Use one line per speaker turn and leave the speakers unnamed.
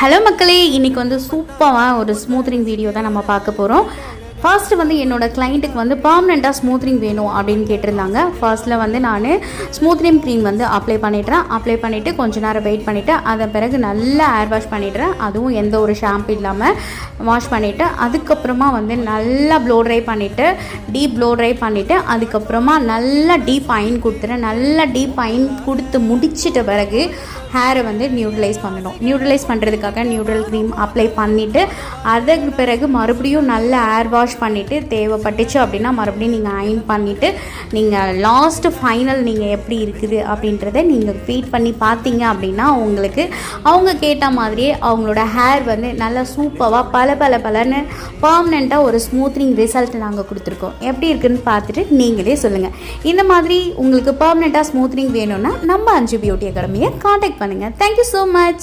Hello மக்களே, இன்றைக்கி வந்து சூப்பராக ஒரு ஸ்மூத்னிங் வீடியோ தான் நம்ம பார்க்க போகிறோம். ஃபர்ஸ்ட்டு வந்து என்னோடய கிளைண்ட்டுக்கு வந்து பர்மனெண்ட்டாக ஸ்மூத்னிங் வேணும் அப்படின்னு கேட்டிருந்தாங்க. ஃபர்ஸ்ட்டில் வந்து நான் ஸ்மூத்னிங் க்ரீம் வந்து அப்ளை பண்ணிவிட்டு கொஞ்சம் நேரம் வெயிட் பண்ணிவிட்டு அதன் பிறகு நல்லா ஹேர் வாஷ் பண்ணிடுறேன். அதுவும் எந்த ஒரு ஷாம்பு இல்லாமல் வாஷ் பண்ணிவிட்டு அதுக்கப்புறமா வந்து நல்லா ப்ளோ ட்ரை பண்ணிவிட்டு டீப் ப்ளோ ட்ரை பண்ணிவிட்டு அதுக்கப்புறமா நல்லா டீப் அயன் கொடுத்துறேன். நல்லா டீப் அயன் கொடுத்து முடிச்சிட்ட பிறகு ஹேரை வந்து நியூட்ரலைஸ் பண்ணணும். நியூட்ரலைஸ் பண்ணுறதுக்காக நியூட்ரல் க்ரீம் அப்ளை பண்ணிவிட்டு அதற்கு பிறகு மறுபடியும் நல்லா ஹேர் வாஷ் பண்ணிவிட்டு தேவைப்பட்டுச்சு அப்படின்னா மறுபடியும் நீங்கள் அயன் பண்ணிவிட்டு நீங்கள் லாஸ்ட்டு ஃபைனல் நீங்கள் எப்படி இருக்குது அப்படின்றத நீங்கள் வெயிட் பண்ணி பார்த்தீங்க அப்படின்னா உங்களுக்கு அவங்க கேட்ட மாதிரியே அவங்களோட ஹேர் வந்து நல்லா சூப்பராக பலன்னு பர்மனெண்ட்டாக ஒரு ஸ்மூத்னிங் ரிசல்ட் நாங்கள் கொடுத்துருக்கோம். எப்படி இருக்குதுன்னு பார்த்துட்டு நீங்களே சொல்லுங்கள். இந்த மாதிரி உங்களுக்கு பர்மனெண்ட்டாக ஸ்மூத்னிங் வேணும்னா நம்ம அஞ்சு பியூட்டி அகாடமியை காண்டாக்ட் பண்ணுங்கள். Thank you so much.